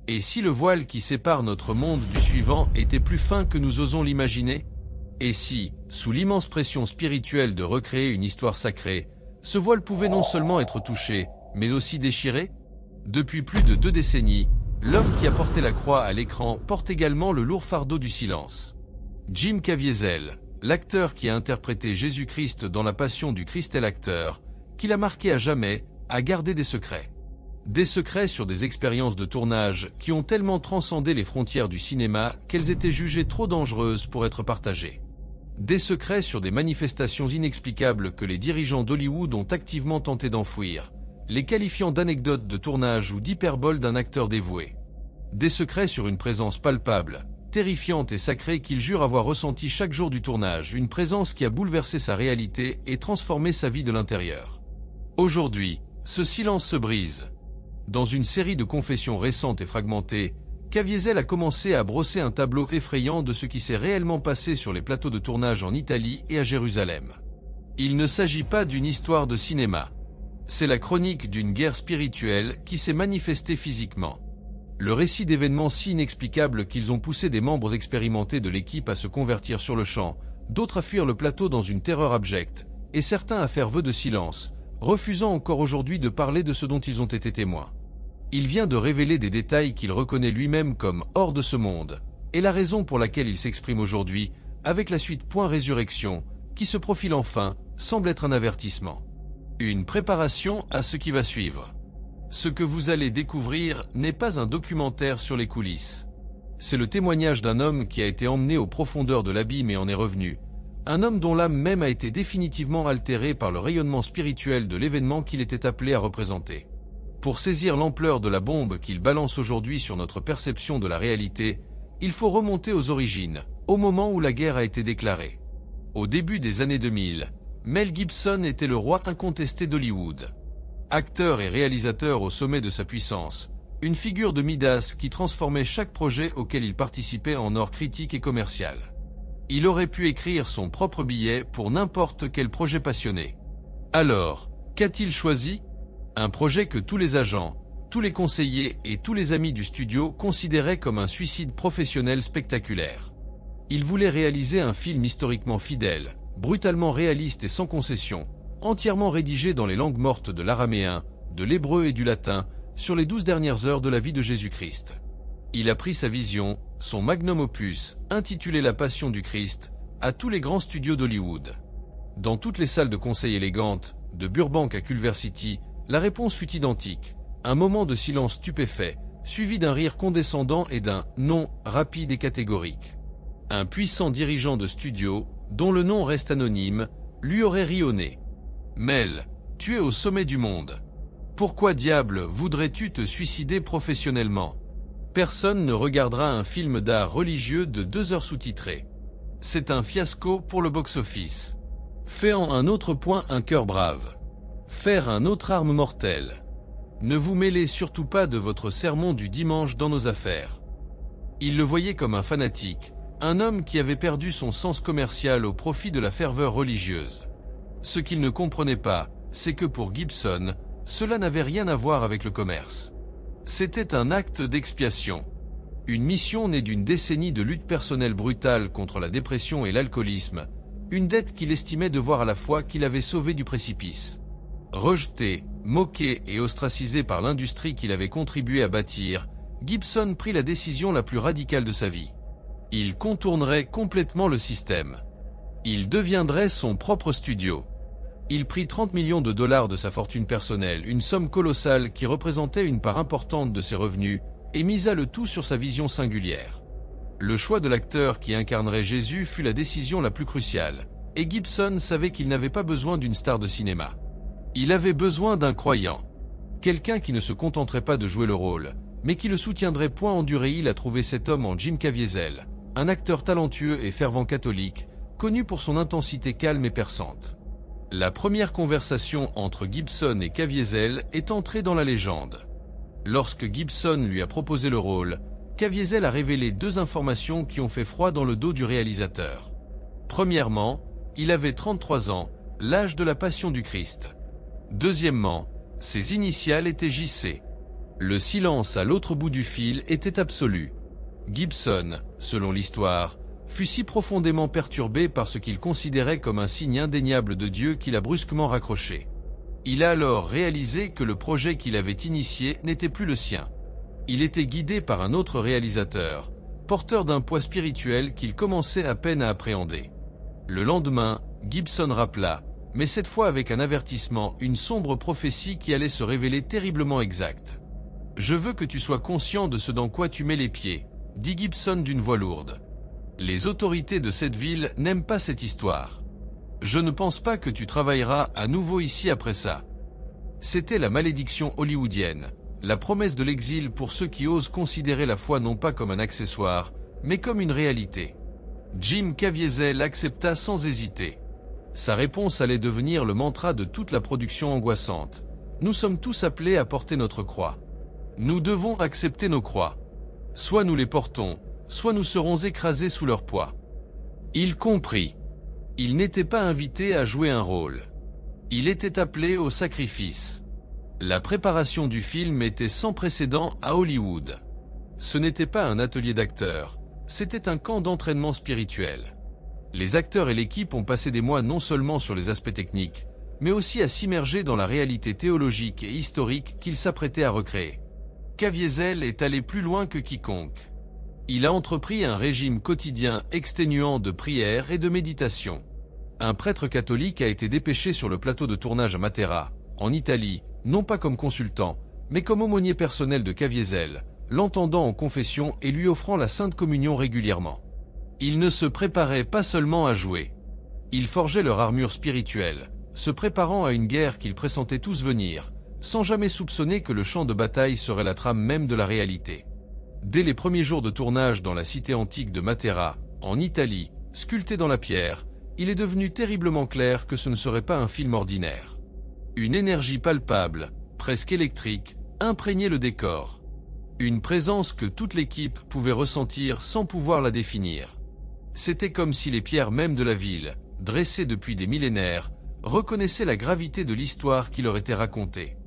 Et si le voile qui sépare notre monde du suivant était plus fin que nous osons l'imaginer? Et si, sous l'immense pression spirituelle de recréer une histoire sacrée, ce voile pouvait non seulement être touché, mais aussi déchiré? Depuis plus de 2 décennies, l'homme qui a porté la croix à l'écran porte également le lourd fardeau du silence. Jim Caviezel, l'acteur qui a interprété Jésus-Christ dans La Passion du Christ est l'acteur, qui l'a marqué à jamais, a gardé des secrets. Des secrets sur des expériences de tournage qui ont tellement transcendé les frontières du cinéma qu'elles étaient jugées trop dangereuses pour être partagées. Des secrets sur des manifestations inexplicables que les dirigeants d'Hollywood ont activement tenté d'enfouir, les qualifiant d'anecdotes de tournage ou d'hyperbole d'un acteur dévoué. Des secrets sur une présence palpable, terrifiante et sacrée qu'il jure avoir ressenti chaque jour du tournage, une présence qui a bouleversé sa réalité et transformé sa vie de l'intérieur. Aujourd'hui, ce silence se brise. Dans une série de confessions récentes et fragmentées, Caviezel a commencé à brosser un tableau effrayant de ce qui s'est réellement passé sur les plateaux de tournage en Italie et à Jérusalem. Il ne s'agit pas d'une histoire de cinéma. C'est la chronique d'une guerre spirituelle qui s'est manifestée physiquement. Le récit d'événements si inexplicables qu'ils ont poussé des membres expérimentés de l'équipe à se convertir sur le champ, d'autres à fuir le plateau dans une terreur abjecte, et certains à faire vœu de silence, refusant encore aujourd'hui de parler de ce dont ils ont été témoins. Il vient de révéler des détails qu'il reconnaît lui-même comme hors de ce monde, et la raison pour laquelle il s'exprime aujourd'hui, avec la suite Point Résurrection, qui se profile enfin, semble être un avertissement. Une préparation à ce qui va suivre. Ce que vous allez découvrir n'est pas un documentaire sur les coulisses. C'est le témoignage d'un homme qui a été emmené aux profondeurs de l'abîme et en est revenu. Un homme dont l'âme même a été définitivement altérée par le rayonnement spirituel de l'événement qu'il était appelé à représenter. Pour saisir l'ampleur de la bombe qu'il balance aujourd'hui sur notre perception de la réalité, il faut remonter aux origines, au moment où la guerre a été déclarée. Au début des années 2000, Mel Gibson était le roi incontesté d'Hollywood. Acteur et réalisateur au sommet de sa puissance, une figure de Midas qui transformait chaque projet auquel il participait en or critique et commercial. Il aurait pu écrire son propre billet pour n'importe quel projet passionné. Alors, qu'a-t-il choisi? Un projet que tous les agents, tous les conseillers et tous les amis du studio considéraient comme un suicide professionnel spectaculaire. Il voulait réaliser un film historiquement fidèle, brutalement réaliste et sans concession, entièrement rédigé dans les langues mortes de l'araméen, de l'hébreu et du latin, sur les 12 dernières heures de la vie de Jésus-Christ. Il a pris sa vision, son magnum opus, intitulé La Passion du Christ, à tous les grands studios d'Hollywood. Dans toutes les salles de conseil élégantes, de Burbank à Culver City, la réponse fut identique, un moment de silence stupéfait, suivi d'un rire condescendant et d'un « non » rapide et catégorique. Un puissant dirigeant de studio, dont le nom reste anonyme, lui aurait ri au nez. « Mel, tu es au sommet du monde. Pourquoi diable voudrais-tu te suicider professionnellement? Personne ne regardera un film d'art religieux de 2 heures sous-titré. C'est un fiasco pour le box-office. Fais en un autre point un cœur brave. Faire un autre arme mortelle. Ne vous mêlez surtout pas de votre sermon du dimanche dans nos affaires. » Il le voyait comme un fanatique, un homme qui avait perdu son sens commercial au profit de la ferveur religieuse. Ce qu'il ne comprenait pas, c'est que pour Gibson, cela n'avait rien à voir avec le commerce. C'était un acte d'expiation. Une mission née d'une décennie de lutte personnelle brutale contre la dépression et l'alcoolisme, une dette qu'il estimait devoir à la fois qu'il avait sauvé du précipice. Rejeté, moqué et ostracisé par l'industrie qu'il avait contribué à bâtir, Gibson prit la décision la plus radicale de sa vie. Il contournerait complètement le système. Il deviendrait son propre studio. Il prit 30 millions de dollars de sa fortune personnelle, une somme colossale qui représentait une part importante de ses revenus, et misa le tout sur sa vision singulière. Le choix de l'acteur qui incarnerait Jésus fut la décision la plus cruciale, et Gibson savait qu'il n'avait pas besoin d'une star de cinéma. Il avait besoin d'un croyant. Quelqu'un qui ne se contenterait pas de jouer le rôle, mais qui le soutiendrait. Il a trouvé cet homme en Jim Caviezel, un acteur talentueux et fervent catholique, connu pour son intensité calme et perçante. La première conversation entre Gibson et Caviezel est entrée dans la légende. Lorsque Gibson lui a proposé le rôle, Caviezel a révélé 2 informations qui ont fait froid dans le dos du réalisateur. Premièrement, il avait 33 ans, l'âge de la Passion du Christ. Deuxièmement, ses initiales étaient JC. Le silence à l'autre bout du fil était absolu. Gibson, selon l'histoire, fut si profondément perturbé par ce qu'il considérait comme un signe indéniable de Dieu qu'il a brusquement raccroché. Il a alors réalisé que le projet qu'il avait initié n'était plus le sien. Il était guidé par un autre réalisateur, porteur d'un poids spirituel qu'il commençait à peine à appréhender. Le lendemain, Gibson rappela, mais cette fois avec un avertissement, une sombre prophétie qui allait se révéler terriblement exacte. « Je veux que tu sois conscient de ce dans quoi tu mets les pieds », dit Gibson d'une voix lourde. « Les autorités de cette ville n'aiment pas cette histoire. Je ne pense pas que tu travailleras à nouveau ici après ça. » C'était la malédiction hollywoodienne, la promesse de l'exil pour ceux qui osent considérer la foi non pas comme un accessoire, mais comme une réalité. Jim Caviezel accepta sans hésiter. Sa réponse allait devenir le mantra de toute la production angoissante. Nous sommes tous appelés à porter notre croix. Nous devons accepter nos croix. Soit nous les portons, soit nous serons écrasés sous leur poids. Il comprit. Il n'était pas invité à jouer un rôle. Il était appelé au sacrifice. La préparation du film était sans précédent à Hollywood. Ce n'était pas un atelier d'acteurs, c'était un camp d'entraînement spirituel. Les acteurs et l'équipe ont passé des mois non seulement sur les aspects techniques, mais aussi à s'immerger dans la réalité théologique et historique qu'ils s'apprêtaient à recréer. Caviezel est allé plus loin que quiconque. Il a entrepris un régime quotidien exténuant de prière et de méditation. Un prêtre catholique a été dépêché sur le plateau de tournage à Matera, en Italie, non pas comme consultant, mais comme aumônier personnel de Caviezel, l'entendant en confession et lui offrant la Sainte Communion régulièrement. Ils ne se préparaient pas seulement à jouer. Ils forgeaient leur armure spirituelle, se préparant à une guerre qu'ils pressentaient tous venir, sans jamais soupçonner que le champ de bataille serait la trame même de la réalité. Dès les premiers jours de tournage dans la cité antique de Matera, en Italie, sculptée dans la pierre, il est devenu terriblement clair que ce ne serait pas un film ordinaire. Une énergie palpable, presque électrique, imprégnait le décor. Une présence que toute l'équipe pouvait ressentir sans pouvoir la définir. C'était comme si les pierres mêmes de la ville, dressées depuis des millénaires, reconnaissaient la gravité de l'histoire qui leur était racontée.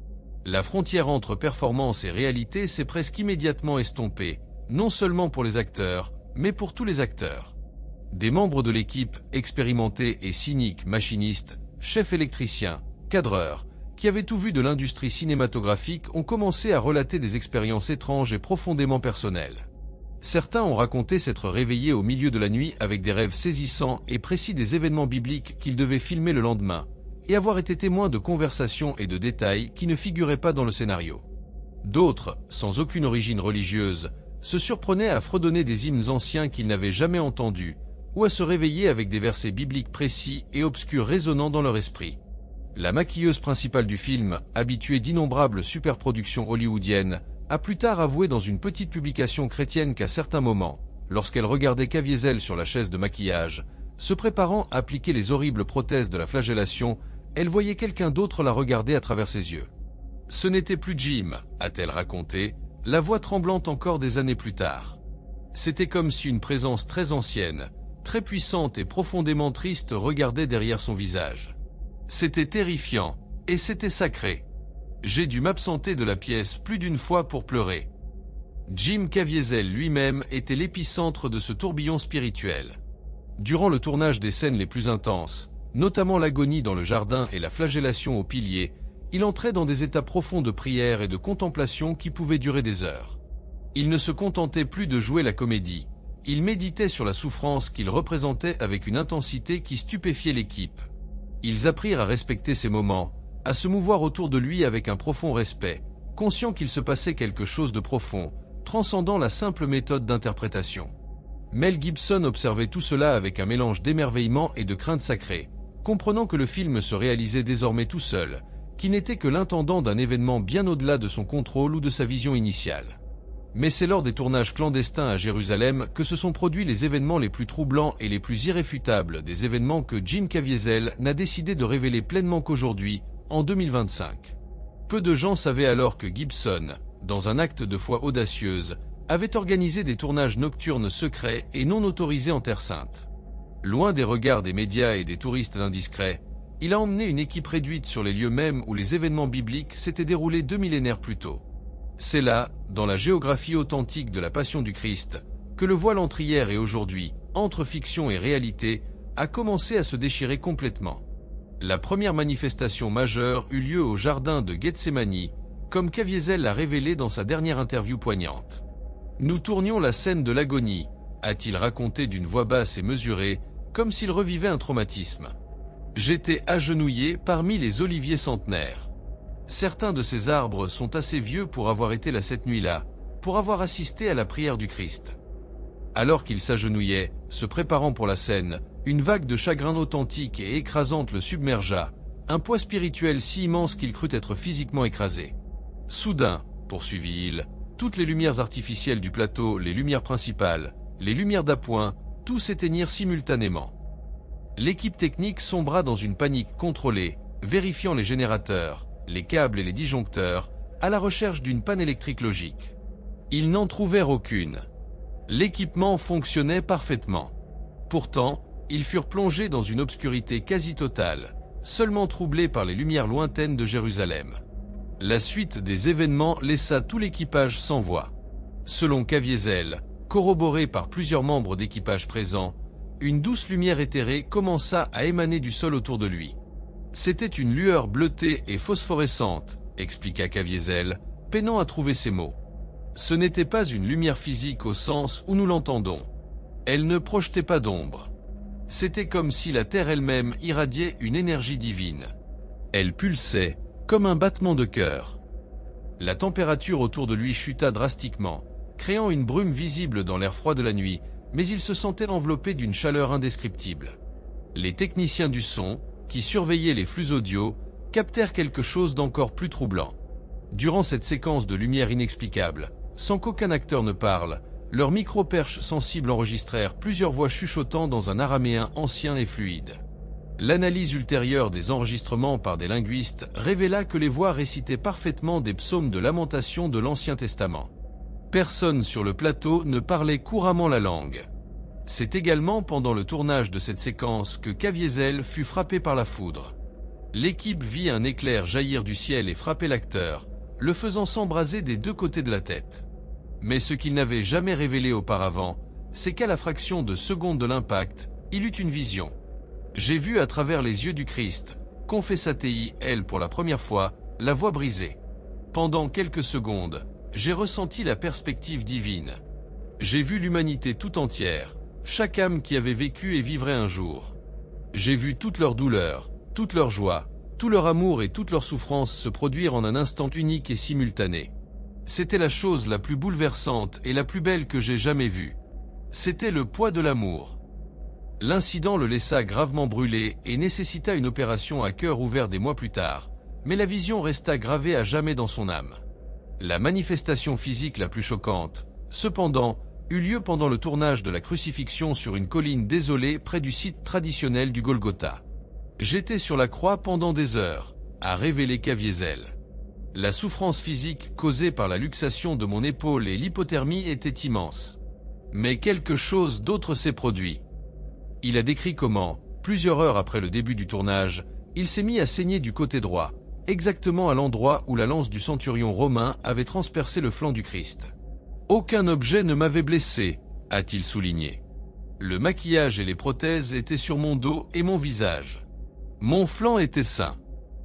La frontière entre performance et réalité s'est presque immédiatement estompée, non seulement pour les acteurs, mais pour tous les acteurs. Des membres de l'équipe, expérimentés et cyniques, machinistes, chefs électriciens, cadreurs, qui avaient tout vu de l'industrie cinématographique ont commencé à relater des expériences étranges et profondément personnelles. Certains ont raconté s'être réveillés au milieu de la nuit avec des rêves saisissants et précis des événements bibliques qu'ils devaient filmer le lendemain, et avoir été témoins de conversations et de détails qui ne figuraient pas dans le scénario. D'autres, sans aucune origine religieuse, se surprenaient à fredonner des hymnes anciens qu'ils n'avaient jamais entendus, ou à se réveiller avec des versets bibliques précis et obscurs résonnant dans leur esprit. La maquilleuse principale du film, habituée d'innombrables superproductions hollywoodiennes, a plus tard avoué dans une petite publication chrétienne qu'à certains moments, lorsqu'elle regardait Caviezel sur la chaise de maquillage, se préparant à appliquer les horribles prothèses de la flagellation, elle voyait quelqu'un d'autre la regarder à travers ses yeux. Ce n'était plus Jim, a-t-elle raconté, la voix tremblante encore des années plus tard. C'était comme si une présence très ancienne, très puissante et profondément triste regardait derrière son visage. C'était terrifiant, et c'était sacré. J'ai dû m'absenter de la pièce plus d'une fois pour pleurer. Jim Caviezel lui-même était l'épicentre de ce tourbillon spirituel. Durant le tournage des scènes les plus intenses, notamment l'agonie dans le jardin et la flagellation au pilier, il entrait dans des états profonds de prière et de contemplation qui pouvaient durer des heures. Il ne se contentait plus de jouer la comédie, il méditait sur la souffrance qu'il représentait avec une intensité qui stupéfiait l'équipe. Ils apprirent à respecter ces moments, à se mouvoir autour de lui avec un profond respect, conscients qu'il se passait quelque chose de profond, transcendant la simple méthode d'interprétation. Mel Gibson observait tout cela avec un mélange d'émerveillement et de crainte sacrée, comprenant que le film se réalisait désormais tout seul, qu'il n'était que l'intendant d'un événement bien au-delà de son contrôle ou de sa vision initiale. Mais c'est lors des tournages clandestins à Jérusalem que se sont produits les événements les plus troublants et les plus irréfutables, des événements que Jim Caviezel n'a décidé de révéler pleinement qu'aujourd'hui, en 2025. Peu de gens savaient alors que Gibson, dans un acte de foi audacieuse, avait organisé des tournages nocturnes secrets et non autorisés en Terre Sainte. Loin des regards des médias et des touristes indiscrets, il a emmené une équipe réduite sur les lieux mêmes où les événements bibliques s'étaient déroulés 2 millénaires plus tôt. C'est là, dans la géographie authentique de la Passion du Christ, que le voile entre hier et aujourd'hui, entre fiction et réalité, a commencé à se déchirer complètement. La première manifestation majeure eut lieu au jardin de Gethsémani, comme Caviezel l'a révélé dans sa dernière interview poignante. Nous tournions la scène de l'agonie, a-t-il raconté d'une voix basse et mesurée, comme s'il revivait un traumatisme. J'étais agenouillé parmi les oliviers centenaires. Certains de ces arbres sont assez vieux pour avoir été là cette nuit-là, pour avoir assisté à la prière du Christ. Alors qu'il s'agenouillait, se préparant pour la scène, une vague de chagrin authentique et écrasante le submergea, un poids spirituel si immense qu'il crut être physiquement écrasé. Soudain, poursuivit-il, toutes les lumières artificielles du plateau, les lumières principales, les lumières d'appoint, tout s'éteignirent simultanément. L'équipe technique sombra dans une panique contrôlée, vérifiant les générateurs, les câbles et les disjoncteurs, à la recherche d'une panne électrique logique. Ils n'en trouvèrent aucune. L'équipement fonctionnait parfaitement. Pourtant, ils furent plongés dans une obscurité quasi totale, seulement troublés par les lumières lointaines de Jérusalem. La suite des événements laissa tout l'équipage sans voix. Selon Caviezel, corroboré par plusieurs membres d'équipage présents, une douce lumière éthérée commença à émaner du sol autour de lui. C'était une lueur bleutée et phosphorescente, expliqua Caviezel, peinant à trouver ses mots. Ce n'était pas une lumière physique au sens où nous l'entendons. Elle ne projetait pas d'ombre. C'était comme si la terre elle-même irradiait une énergie divine. Elle pulsait, comme un battement de cœur. La température autour de lui chuta drastiquement, créant une brume visible dans l'air froid de la nuit, mais il se sentait enveloppé d'une chaleur indescriptible. Les techniciens du son, qui surveillaient les flux audio, captèrent quelque chose d'encore plus troublant. Durant cette séquence de lumière inexplicable, sans qu'aucun acteur ne parle, leurs micro-perches sensibles enregistrèrent plusieurs voix chuchotant dans un araméen ancien et fluide. L'analyse ultérieure des enregistrements par des linguistes révéla que les voix récitaient parfaitement des psaumes de lamentation de l'Ancien Testament. Personne sur le plateau ne parlait couramment la langue. C'est également pendant le tournage de cette séquence que Caviezel fut frappé par la foudre. L'équipe vit un éclair jaillir du ciel et frapper l'acteur, le faisant s'embraser des deux côtés de la tête. Mais ce qu'il n'avait jamais révélé auparavant, c'est qu'à la fraction de seconde de l'impact, il eut une vision. J'ai vu à travers les yeux du Christ, confessa T.I.L. pour la première fois, la voix brisée. Pendant quelques secondes, j'ai ressenti la perspective divine. J'ai vu l'humanité tout entière, chaque âme qui avait vécu et vivrait un jour. J'ai vu toute leur douleur, toute leur joie, tout leur amour et toute leur souffrance se produire en un instant unique et simultané. C'était la chose la plus bouleversante et la plus belle que j'ai jamais vue. C'était le poids de l'amour. L'incident le laissa gravement brûlé et nécessita une opération à cœur ouvert des mois plus tard, mais la vision resta gravée à jamais dans son âme. La manifestation physique la plus choquante, cependant, eut lieu pendant le tournage de la crucifixion sur une colline désolée près du site traditionnel du Golgotha. J'étais sur la croix pendant des heures, a révélé Caviezel. La souffrance physique causée par la luxation de mon épaule et l'hypothermie était immense. Mais quelque chose d'autre s'est produit. Il a décrit comment, plusieurs heures après le début du tournage, il s'est mis à saigner du côté droit, exactement à l'endroit où la lance du centurion romain avait transpercé le flanc du Christ. Aucun objet ne m'avait blessé, a-t-il souligné. Le maquillage et les prothèses étaient sur mon dos et mon visage. Mon flanc était sain.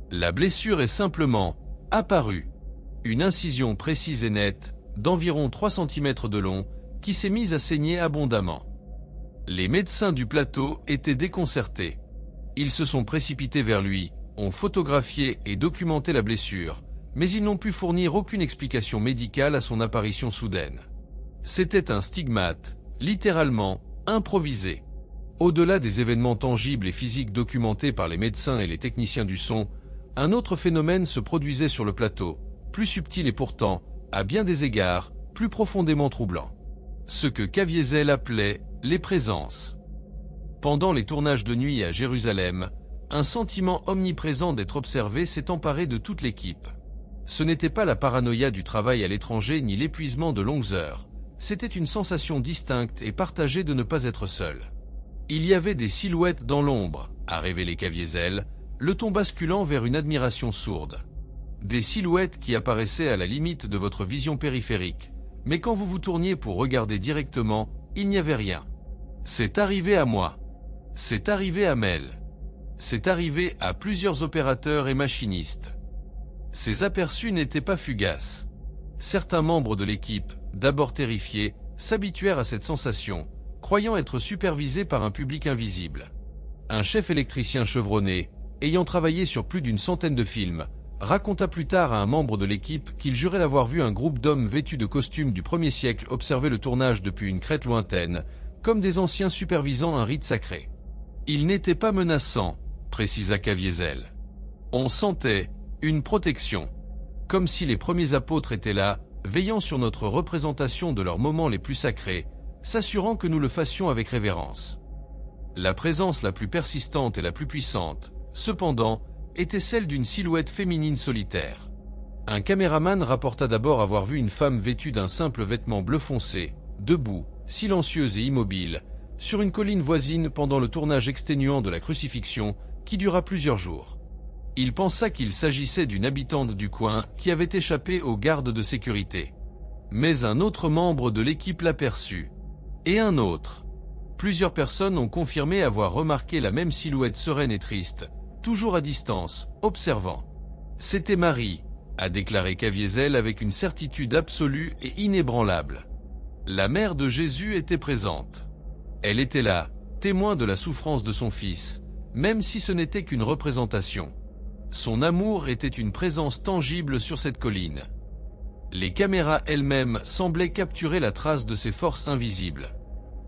La blessure est simplement apparue. Une incision précise et nette, d'environ 3 cm de long, qui s'est mise à saigner abondamment. Les médecins du plateau étaient déconcertés. Ils se sont précipités vers lui, ont photographié et documenté la blessure, mais ils n'ont pu fournir aucune explication médicale à son apparition soudaine. C'était un stigmate, littéralement, improvisé. Au-delà des événements tangibles et physiques documentés par les médecins et les techniciens du son, un autre phénomène se produisait sur le plateau, plus subtil et pourtant, à bien des égards, plus profondément troublant. Ce que Caviezel appelait les présences. Pendant les tournages de nuit à Jérusalem, un sentiment omniprésent d'être observé s'est emparé de toute l'équipe. Ce n'était pas la paranoïa du travail à l'étranger ni l'épuisement de longues heures, c'était une sensation distincte et partagée de ne pas être seul. Il y avait des silhouettes dans l'ombre, a révélé Caviezel, le ton basculant vers une admiration sourde. Des silhouettes qui apparaissaient à la limite de votre vision périphérique. Mais quand vous vous tourniez pour regarder directement, il n'y avait rien. C'est arrivé à moi. C'est arrivé à Mel. C'est arrivé à plusieurs opérateurs et machinistes. Ces aperçus n'étaient pas fugaces. Certains membres de l'équipe, d'abord terrifiés, s'habituèrent à cette sensation, croyant être supervisés par un public invisible. Un chef électricien chevronné, ayant travaillé sur plus d'une centaine de films, raconta plus tard à un membre de l'équipe qu'il jurait d'avoir vu un groupe d'hommes vêtus de costumes du 1er siècle observer le tournage depuis une crête lointaine, comme des anciens supervisant un rite sacré. Ils n'étaient pas menaçants, précisa Caviezel. On sentait une protection, comme si les premiers apôtres étaient là, veillant sur notre représentation de leurs moments les plus sacrés, s'assurant que nous le fassions avec révérence. La présence la plus persistante et la plus puissante, cependant, était celle d'une silhouette féminine solitaire. Un caméraman rapporta d'abord avoir vu une femme vêtue d'un simple vêtement bleu foncé, debout, silencieuse et immobile, sur une colline voisine pendant le tournage exténuant de la crucifixion, qui dura plusieurs jours. Il pensa qu'il s'agissait d'une habitante du coin qui avait échappé aux gardes de sécurité. Mais un autre membre de l'équipe l'aperçut. Et un autre. Plusieurs personnes ont confirmé avoir remarqué la même silhouette sereine et triste, toujours à distance, observant. C'était Marie, a déclaré Caviezel avec une certitude absolue et inébranlable. La mère de Jésus était présente. Elle était là, témoin de la souffrance de son fils, même si ce n'était qu'une représentation. Son amour était une présence tangible sur cette colline. Les caméras elles-mêmes semblaient capturer la trace de ces forces invisibles.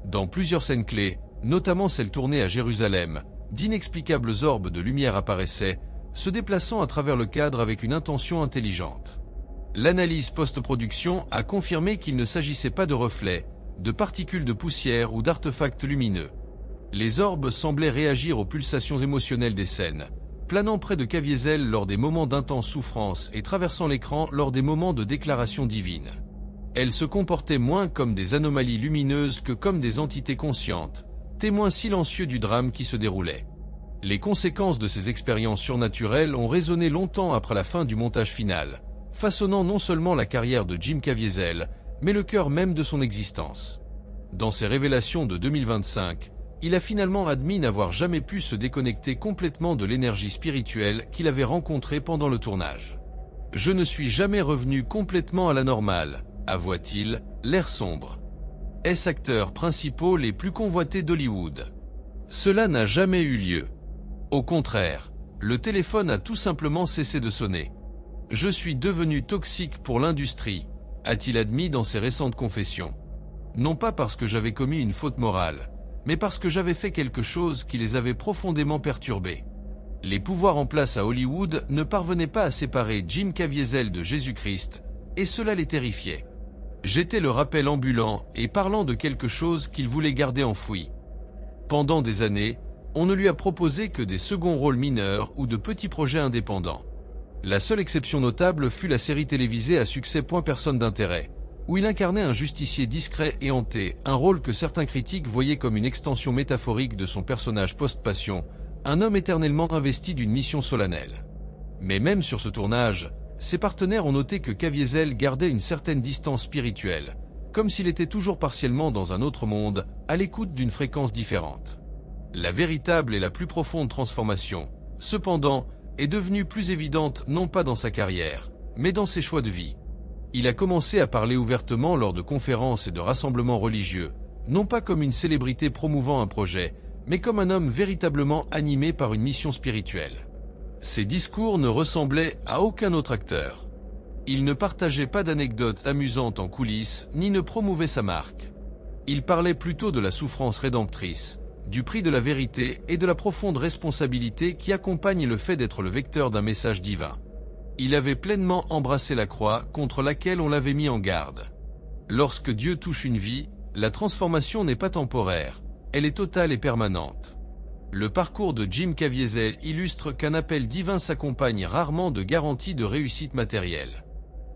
Dans plusieurs scènes clés, notamment celles tournées à Jérusalem, d'inexplicables orbes de lumière apparaissaient, se déplaçant à travers le cadre avec une intention intelligente. L'analyse post-production a confirmé qu'il ne s'agissait pas de reflets, de particules de poussière ou d'artefacts lumineux. Les orbes semblaient réagir aux pulsations émotionnelles des scènes, planant près de Caviezel lors des moments d'intense souffrance et traversant l'écran lors des moments de déclaration divine. Elles se comportaient moins comme des anomalies lumineuses que comme des entités conscientes, témoins silencieux du drame qui se déroulait. Les conséquences de ces expériences surnaturelles ont résonné longtemps après la fin du montage final, façonnant non seulement la carrière de Jim Caviezel, mais le cœur même de son existence. Dans ses révélations de 2025, il a finalement admis n'avoir jamais pu se déconnecter complètement de l'énergie spirituelle qu'il avait rencontrée pendant le tournage. « Je ne suis jamais revenu complètement à la normale », avoua-t-il, l'air sombre. Est-ce acteurs principaux les plus convoités d'Hollywood? Cela n'a jamais eu lieu. Au contraire, le téléphone a tout simplement cessé de sonner. Je suis devenu toxique pour l'industrie, a-t-il admis dans ses récentes confessions. Non pas parce que j'avais commis une faute morale, mais parce que j'avais fait quelque chose qui les avait profondément perturbés. Les pouvoirs en place à Hollywood ne parvenaient pas à séparer Jim Caviezel de Jésus-Christ, et cela les terrifiait. J'étais le rappel ambulant et parlant de quelque chose qu'il voulait garder enfoui. Pendant des années, on ne lui a proposé que des seconds rôles mineurs ou de petits projets indépendants. La seule exception notable fut la série télévisée à succès Point Personne d'intérêt, où il incarnait un justicier discret et hanté, un rôle que certains critiques voyaient comme une extension métaphorique de son personnage post-passion, un homme éternellement investi d'une mission solennelle. Mais même sur ce tournage, ses partenaires ont noté que Caviezel gardait une certaine distance spirituelle, comme s'il était toujours partiellement dans un autre monde, à l'écoute d'une fréquence différente. La véritable et la plus profonde transformation, cependant, est devenue plus évidente non pas dans sa carrière, mais dans ses choix de vie. Il a commencé à parler ouvertement lors de conférences et de rassemblements religieux, non pas comme une célébrité promouvant un projet, mais comme un homme véritablement animé par une mission spirituelle. Ses discours ne ressemblaient à aucun autre acteur. Il ne partageait pas d'anecdotes amusantes en coulisses, ni ne promouvait sa marque. Il parlait plutôt de la souffrance rédemptrice, du prix de la vérité et de la profonde responsabilité qui accompagne le fait d'être le vecteur d'un message divin. Il avait pleinement embrassé la croix contre laquelle on l'avait mis en garde. Lorsque Dieu touche une vie, la transformation n'est pas temporaire, elle est totale et permanente. Le parcours de Jim Caviezel illustre qu'un appel divin s'accompagne rarement de garanties de réussite matérielle.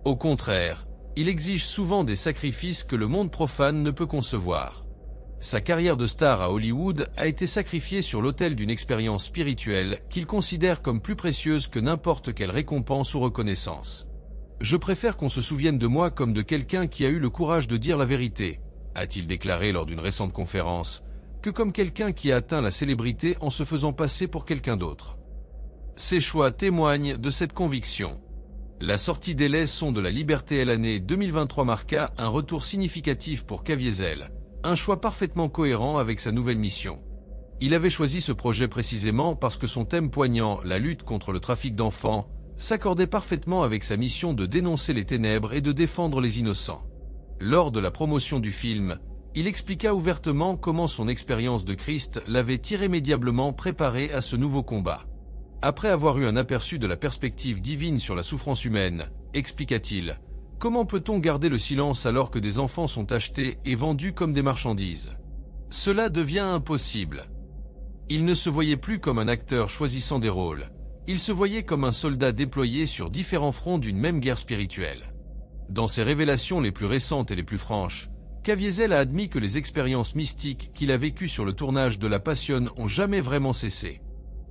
Au contraire, il exige souvent des sacrifices que le monde profane ne peut concevoir. Sa carrière de star à Hollywood a été sacrifiée sur l'autel d'une expérience spirituelle qu'il considère comme plus précieuse que n'importe quelle récompense ou reconnaissance. « Je préfère qu'on se souvienne de moi comme de quelqu'un qui a eu le courage de dire la vérité », a-t-il déclaré lors d'une récente conférence, que comme quelqu'un qui a atteint la célébrité en se faisant passer pour quelqu'un d'autre. Ses choix témoignent de cette conviction. La sortie des Leçons de la liberté l'année 2023 marqua un retour significatif pour Caviezel, un choix parfaitement cohérent avec sa nouvelle mission. Il avait choisi ce projet précisément parce que son thème poignant, la lutte contre le trafic d'enfants, s'accordait parfaitement avec sa mission de dénoncer les ténèbres et de défendre les innocents. Lors de la promotion du film, il expliqua ouvertement comment son expérience de Christ l'avait irrémédiablement préparé à ce nouveau combat. Après avoir eu un aperçu de la perspective divine sur la souffrance humaine, expliqua-t-il, comment peut-on garder le silence alors que des enfants sont achetés et vendus comme des marchandises? Cela devient impossible. Il ne se voyait plus comme un acteur choisissant des rôles, il se voyait comme un soldat déployé sur différents fronts d'une même guerre spirituelle. Dans ses révélations les plus récentes et les plus franches, Caviezel a admis que les expériences mystiques qu'il a vécues sur le tournage de La Passion ont jamais vraiment cessé.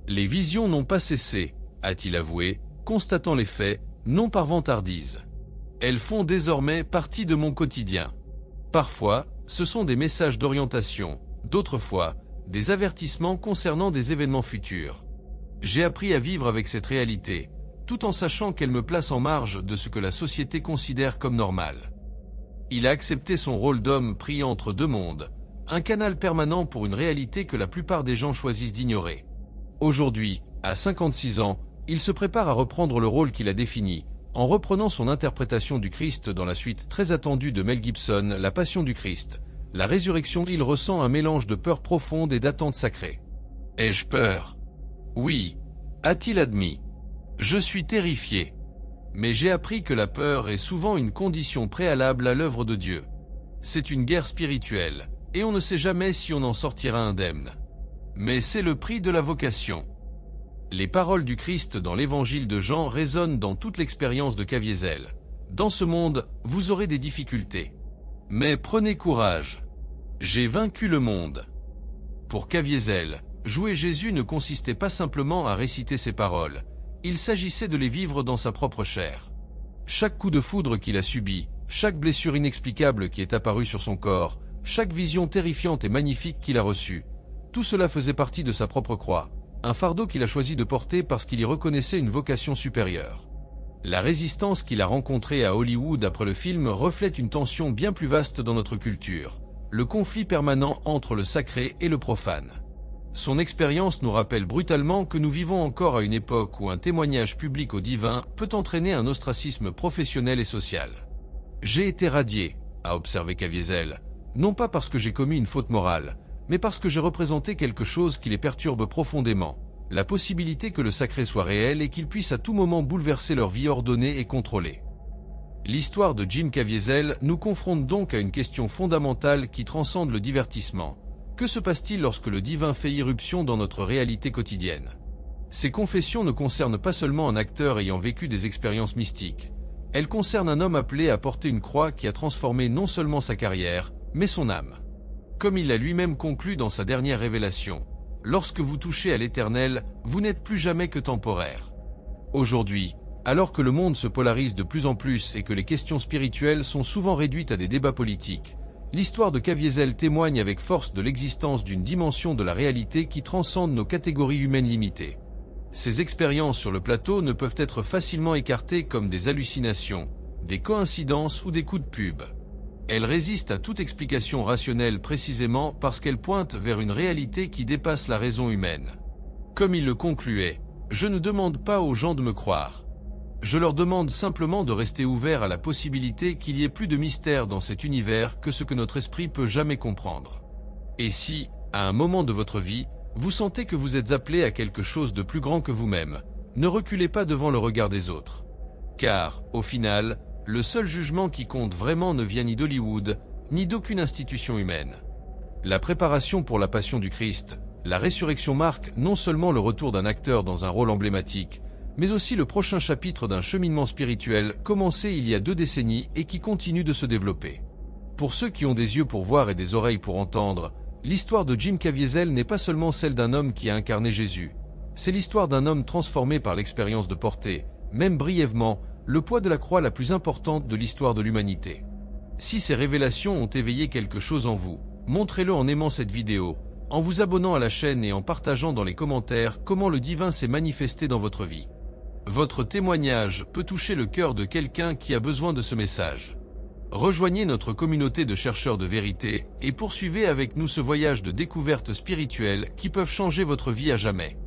Les visions n'ont pas cessé, a-t-il avoué, constatant les faits, non par vantardise. Elles font désormais partie de mon quotidien. Parfois, ce sont des messages d'orientation, d'autres fois, des avertissements concernant des événements futurs. J'ai appris à vivre avec cette réalité, tout en sachant qu'elle me place en marge de ce que la société considère comme normal. Il a accepté son rôle d'homme pris entre deux mondes, un canal permanent pour une réalité que la plupart des gens choisissent d'ignorer. Aujourd'hui, à 56 ans, il se prépare à reprendre le rôle qu'il a défini, en reprenant son interprétation du Christ dans la suite très attendue de Mel Gibson, La Passion du Christ. La résurrection, il ressent un mélange de peur profonde et d'attente sacrée. « Ai-je peur ? Oui, a-t-il admis. Je suis terrifié. Mais j'ai appris que la peur est souvent une condition préalable à l'œuvre de Dieu. C'est une guerre spirituelle, et on ne sait jamais si on en sortira indemne. Mais c'est le prix de la vocation. » Les paroles du Christ dans l'évangile de Jean résonnent dans toute l'expérience de Caviezel. Dans ce monde, vous aurez des difficultés. Mais prenez courage. J'ai vaincu le monde. Pour Caviezel, jouer Jésus ne consistait pas simplement à réciter ses paroles. Il s'agissait de les vivre dans sa propre chair. Chaque coup de foudre qu'il a subi, chaque blessure inexplicable qui est apparue sur son corps, chaque vision terrifiante et magnifique qu'il a reçue, tout cela faisait partie de sa propre croix, un fardeau qu'il a choisi de porter parce qu'il y reconnaissait une vocation supérieure. La résistance qu'il a rencontrée à Hollywood après le film reflète une tension bien plus vaste dans notre culture, le conflit permanent entre le sacré et le profane. Son expérience nous rappelle brutalement que nous vivons encore à une époque où un témoignage public au divin peut entraîner un ostracisme professionnel et social. « J'ai été radié », a observé Caviezel, non pas parce que j'ai commis une faute morale, mais parce que j'ai représenté quelque chose qui les perturbe profondément, la possibilité que le sacré soit réel et qu'il puisse à tout moment bouleverser leur vie ordonnée et contrôlée. L'histoire de Jim Caviezel nous confronte donc à une question fondamentale qui transcende le divertissement. Que se passe-t-il lorsque le divin fait irruption dans notre réalité quotidienne? Ces confessions ne concernent pas seulement un acteur ayant vécu des expériences mystiques. Elles concernent un homme appelé à porter une croix qui a transformé non seulement sa carrière, mais son âme. Comme il l'a lui-même conclu dans sa dernière révélation, « Lorsque vous touchez à l'Éternel, vous n'êtes plus jamais que temporaire. » Aujourd'hui, alors que le monde se polarise de plus en plus et que les questions spirituelles sont souvent réduites à des débats politiques, l'histoire de Caviezel témoigne avec force de l'existence d'une dimension de la réalité qui transcende nos catégories humaines limitées. Ces expériences sur le plateau ne peuvent être facilement écartées comme des hallucinations, des coïncidences ou des coups de pub. Elles résistent à toute explication rationnelle précisément parce qu'elles pointent vers une réalité qui dépasse la raison humaine. Comme il le concluait, « Je ne demande pas aux gens de me croire. Je leur demande simplement de rester ouverts à la possibilité qu'il y ait plus de mystère dans cet univers que ce que notre esprit peut jamais comprendre. Et si, à un moment de votre vie, vous sentez que vous êtes appelé à quelque chose de plus grand que vous-même, ne reculez pas devant le regard des autres. Car, au final, le seul jugement qui compte vraiment ne vient ni d'Hollywood, ni d'aucune institution humaine. La préparation pour la Passion du Christ, la résurrection marque non seulement le retour d'un acteur dans un rôle emblématique, mais aussi le prochain chapitre d'un cheminement spirituel commencé il y a 2 décennies et qui continue de se développer. Pour ceux qui ont des yeux pour voir et des oreilles pour entendre, l'histoire de Jim Caviezel n'est pas seulement celle d'un homme qui a incarné Jésus. C'est l'histoire d'un homme transformé par l'expérience de porter, même brièvement, le poids de la croix la plus importante de l'histoire de l'humanité. Si ces révélations ont éveillé quelque chose en vous, montrez-le en aimant cette vidéo, en vous abonnant à la chaîne et en partageant dans les commentaires comment le divin s'est manifesté dans votre vie. Votre témoignage peut toucher le cœur de quelqu'un qui a besoin de ce message. Rejoignez notre communauté de chercheurs de vérité et poursuivez avec nous ce voyage de découvertes spirituelles qui peuvent changer votre vie à jamais.